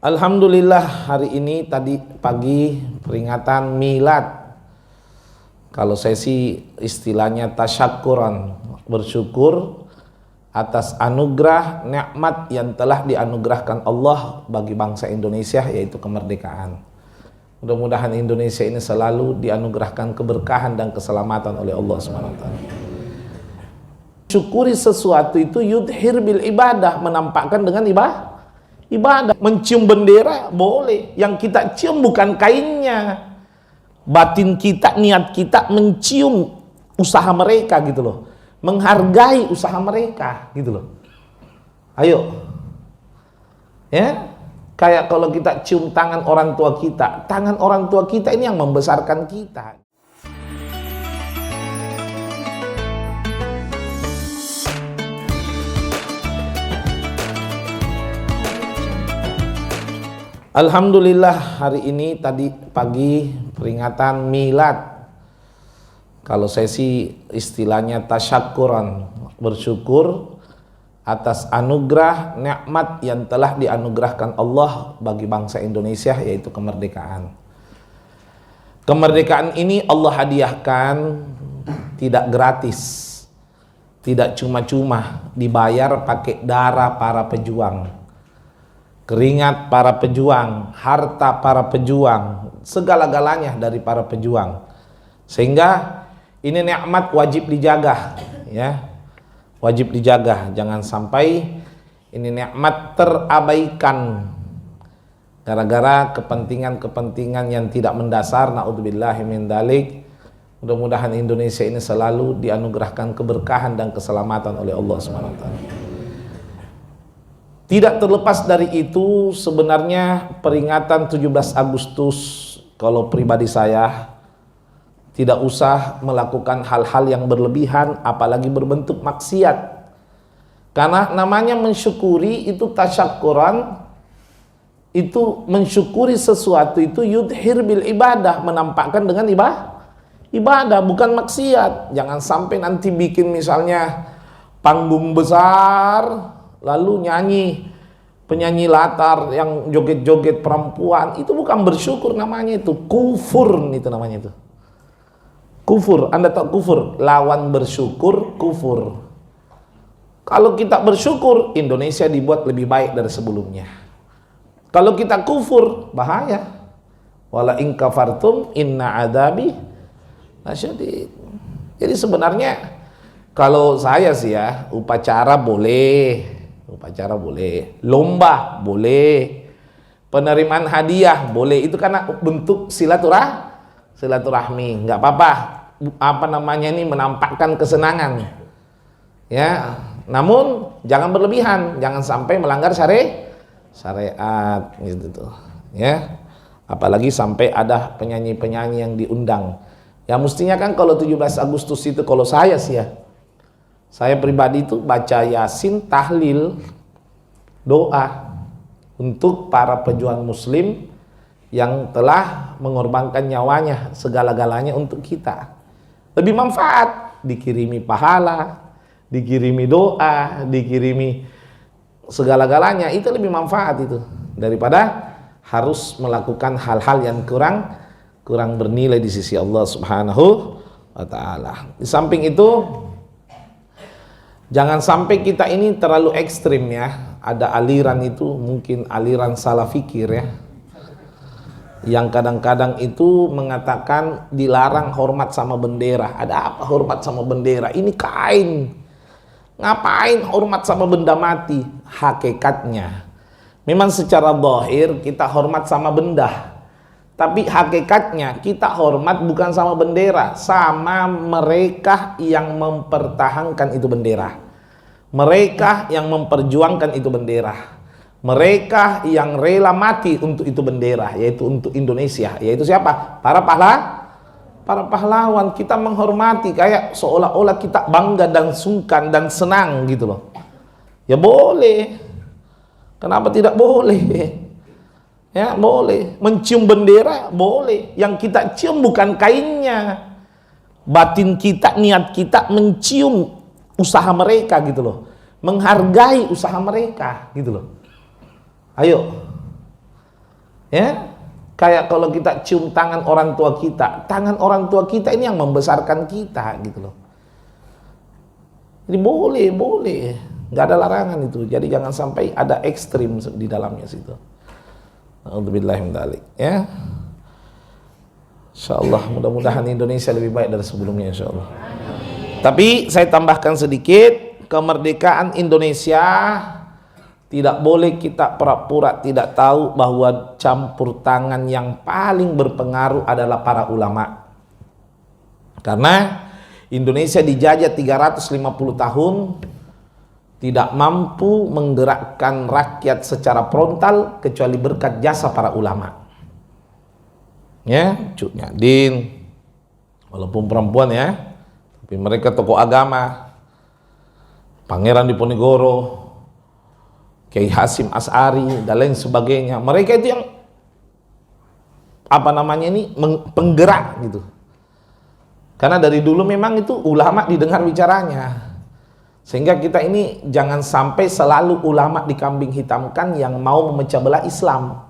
Alhamdulillah, hari ini tadi pagi peringatan milad. Kalau saya sih istilahnya tasyakuran, bersyukur atas anugerah nikmat yang telah dianugerahkan Allah bagi bangsa Indonesia, yaitu kemerdekaan. Mudah-mudahan Indonesia ini selalu dianugerahkan keberkahan dan keselamatan oleh Allah SWT. Syukuri sesuatu itu yudhir bil ibadah, menampakkan dengan ibadah. Mencium bendera boleh, yang kita cium bukan kainnya, batin kita, niat kita mencium usaha mereka gitu loh, menghargai usaha mereka gitu loh. Ayo ya, kayak kalau kita cium tangan orang tua kita ini yang membesarkan kita. Alhamdulillah, hari ini tadi pagi peringatan milad. Kalau saya sih istilahnya tasyakuran, bersyukur atas anugerah nikmat yang telah dianugerahkan Allah bagi bangsa Indonesia, yaitu kemerdekaan. Kemerdekaan ini Allah hadiahkan tidak gratis, tidak cuma-cuma, dibayar pakai darah para pejuang, keringat para pejuang, harta para pejuang, segala-galanya dari para pejuang. Sehingga ini nikmat wajib dijaga, ya. Wajib dijaga, jangan sampai ini nikmat terabaikan gara-gara kepentingan-kepentingan yang tidak mendasar. Naudzubillahi min dzalik. Mudah-mudahan Indonesia ini selalu dianugerahkan keberkahan dan keselamatan oleh Allah SWT. Tidak terlepas dari itu, sebenarnya peringatan 17 Agustus, kalau pribadi saya, tidak usah melakukan hal-hal yang berlebihan, apalagi berbentuk maksiat. Karena namanya mensyukuri itu tasyakuran, itu mensyukuri sesuatu itu yudhir bil ibadah, menampakkan dengan ibadah, bukan maksiat. Jangan sampai nanti bikin misalnya panggung besar, lalu penyanyi latar yang joget-joget perempuan, itu bukan bersyukur namanya, itu kufur, itu namanya itu kufur. Anda tahu kufur? Lawan bersyukur kufur. Kalau kita bersyukur, Indonesia dibuat lebih baik dari sebelumnya. Kalau kita kufur, bahaya. Wala in kafartum inna adabi lasyadid. Jadi sebenarnya kalau saya sih ya, upacara boleh, lomba boleh, penerimaan hadiah boleh, itu karena bentuk silaturahmi, nggak apa-apa. Apa namanya ini, menampakkan kesenangan, ya. Namun jangan berlebihan, jangan sampai melanggar syariat gitu tuh, ya. Apalagi sampai ada penyanyi-penyanyi yang diundang. Ya mestinya kan kalau 17 Agustus itu, kalau saya sih ya, saya pribadi itu baca Yasin, tahlil, doa untuk para pejuang muslim yang telah mengorbankan nyawanya, segala-galanya untuk kita. Lebih manfaat, dikirimi pahala, dikirimi doa, dikirimi segala-galanya, itu lebih manfaat itu daripada harus melakukan hal-hal yang kurang bernilai di sisi Allah Subhanahu wa ta'ala. Di samping itu, jangan sampai kita ini terlalu ekstrim ya. Ada aliran itu, mungkin aliran salah fikir ya, yang kadang-kadang itu mengatakan dilarang hormat sama bendera. Ada apa hormat sama bendera? Ini kain. Ngapain hormat sama benda mati? Hakikatnya memang secara zahir kita hormat sama benda, tapi hakikatnya kita hormat bukan sama bendera, sama mereka yang mempertahankan itu bendera, mereka yang memperjuangkan itu bendera, mereka yang rela mati untuk itu bendera, yaitu untuk Indonesia. Yaitu siapa? Para pahlawan. Kita menghormati kayak seolah-olah kita bangga dan sungkan dan senang gitu loh. Ya boleh, kenapa tidak boleh? Ya boleh. Mencium bendera boleh, yang kita cium bukan kainnya, batin kita, niat kita mencium usaha mereka gitu loh, menghargai usaha mereka gitu loh. Ayo Ya, kayak kalau kita cium tangan orang tua kita ini yang membesarkan kita gitu loh. Jadi boleh, nggak ada larangan itu. Jadi jangan sampai ada ekstrim di dalamnya situ. Alhamdulillah ya. Insyaallah mudah-mudahan Indonesia lebih baik dari sebelumnya insyaallah. Tapi saya tambahkan sedikit, kemerdekaan Indonesia tidak boleh kita pura-pura tidak tahu bahwa campur tangan yang paling berpengaruh adalah para ulama. Karena Indonesia dijajah 350 tahun, tidak mampu menggerakkan rakyat secara frontal kecuali berkat jasa para ulama. Ya, Cuk Nyadin, walaupun perempuan ya, tapi mereka tokoh agama, Pangeran Diponegoro, Kiai Hasyim Asy'ari dan lain sebagainya. Mereka itu yang penggerak gitu. Karena dari dulu memang itu ulama didengar bicaranya. Sehingga kita ini jangan sampai selalu ulama dikambing hitamkan yang mau memecah belah Islam,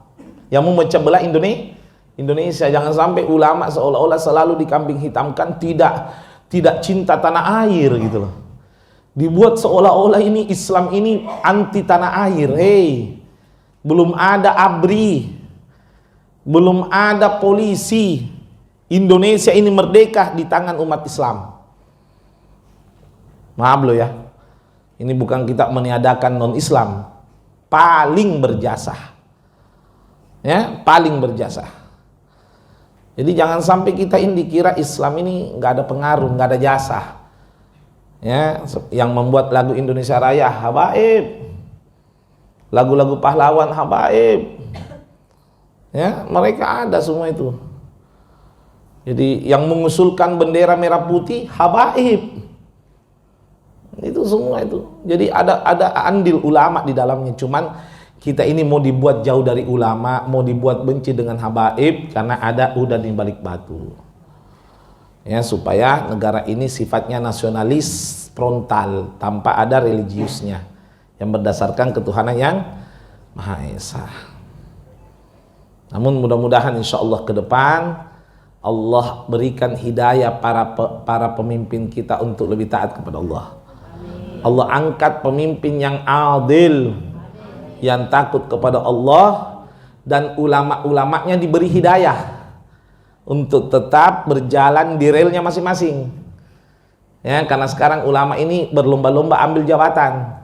yang mau memecah belah Indonesia. Jangan sampai ulama seolah-olah selalu dikambing hitamkan, tidak cinta tanah air gitu loh. Dibuat seolah-olah ini Islam ini anti tanah air. Belum ada ABRI, belum ada polisi. Indonesia ini merdeka di tangan umat Islam. Maaf loh ya, ini bukan kita meniadakan non-Islam, paling berjasa. Ya, paling berjasa. Jadi jangan sampai kita ini dikira Islam ini nggak ada pengaruh, nggak ada jasa. Ya, yang membuat lagu Indonesia Raya habaib, lagu-lagu pahlawan habaib, ya mereka ada semua itu. Jadi yang mengusulkan bendera merah putih habaib, itu semua itu. Jadi ada andil ulama di dalamnya. Cuman kita ini mau dibuat jauh dari ulama, mau dibuat benci dengan habaib karena ada udan di balik batu. Ya, supaya negara ini sifatnya nasionalis frontal tanpa ada religiusnya yang berdasarkan ketuhanan yang Maha Esa. Namun mudah-mudahan insya Allah ke depan Allah berikan hidayah para pemimpin kita untuk lebih taat kepada Allah. Allah angkat pemimpin yang adil, yang takut kepada Allah, dan ulama-ulamanya diberi hidayah untuk tetap berjalan di relnya masing-masing. Ya, karena sekarang ulama ini berlomba-lomba ambil jabatan.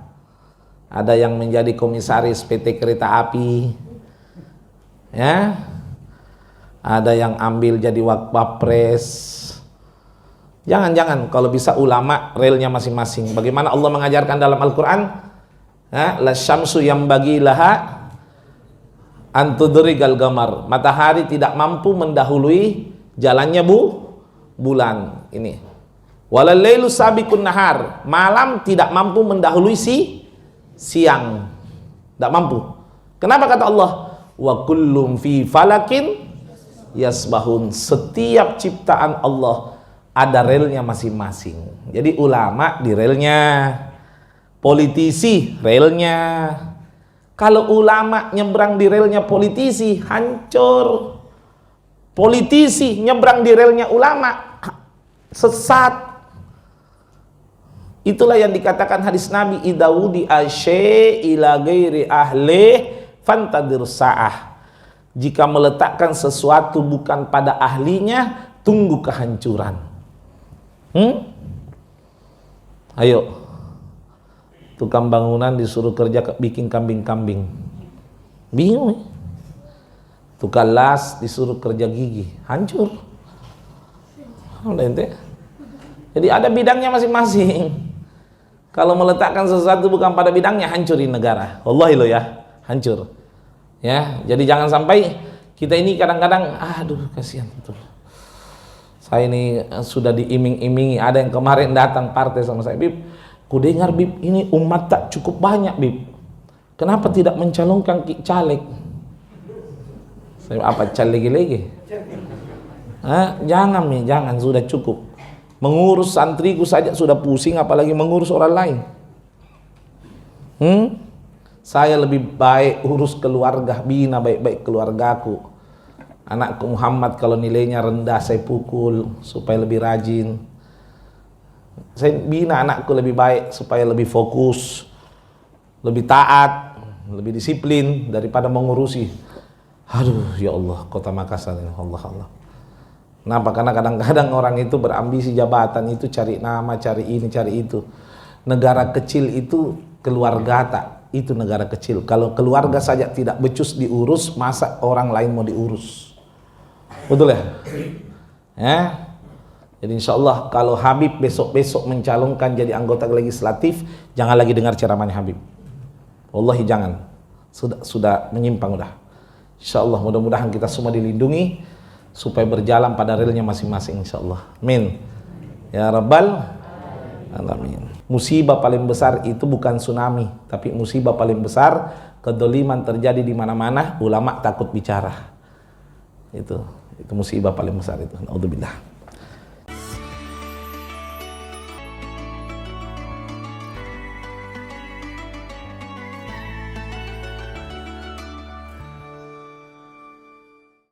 Ada yang menjadi komisaris PT Kereta Api, ya, ada yang ambil jadi Wakpapres. Jangan, kalau bisa ulama relnya masing-masing. Bagaimana Allah mengajarkan dalam Al-Quran, ya, la syamsu yang bagi laha antudrigal gamar, matahari tidak mampu mendahului jalannya bulan ini. Walal lailu sabiqun nahar, malam tidak mampu mendahului siang, tidak mampu. Kenapa kata Allah wa kullum fi falakin yasbahun, setiap ciptaan Allah ada relnya masing-masing. Jadi ulama di relnya, politisi relnya. Kalau ulama nyebrang di relnya politisi, hancur. Politisi nyebrang di relnya ulama, sesat. Itulah yang dikatakan hadis Nabi, idawudi asy ila ghairi ahli fantadir sa'ah. Jika meletakkan sesuatu bukan pada ahlinya, tunggu kehancuran. Ayo, tukang bangunan disuruh kerja bikin kambing-kambing, bingung. Tukang las disuruh kerja gigi, hancur. Jadi ada bidangnya masing-masing. Kalau meletakkan sesuatu bukan pada bidangnya, hancurin negara. Wallahi lo ya, hancur. Ya, jadi jangan sampai kita ini kadang-kadang, aduh kasihan betul. Saya ini sudah diiming-imingi, ada yang kemarin datang partai sama saya, Bib, ku dengar Bib, ini umat tak cukup banyak Bib, kenapa tidak mencalonkan caleg? Saya, apa caleg lagi? Jangan nih, jangan, sudah cukup. Mengurus santriku saja sudah pusing, apalagi mengurus orang lain. Saya lebih baik urus keluarga, bina baik-baik keluargaku. Anakku Muhammad kalau nilainya rendah saya pukul supaya lebih rajin. Saya bina anakku lebih baik supaya lebih fokus, lebih taat, lebih disiplin daripada mengurusi. Aduh ya Allah, kota Makassar ini, Allah. Kenapa? Karena kadang-kadang orang itu berambisi jabatan itu cari nama, cari ini, cari itu. Negara kecil itu keluarga tak, itu negara kecil. Kalau keluarga saja tidak becus diurus, masa orang lain mau diurus? Betul ya? Ya. Jadi insya Allah kalau Habib besok-besok mencalonkan jadi anggota legislatif, jangan lagi dengar ceramahnya Habib. Wallahi jangan. Sudah menyimpang udah. Insya Allah mudah-mudahan kita semua dilindungi supaya berjalan pada realnya masing-masing insyaallah. Amin. Ya Rabbal Alamin. Musibah paling besar itu bukan tsunami, tapi musibah paling besar kedoliman terjadi di mana-mana, ulama takut bicara. Itu musibah paling besar itu. Naudzubillah.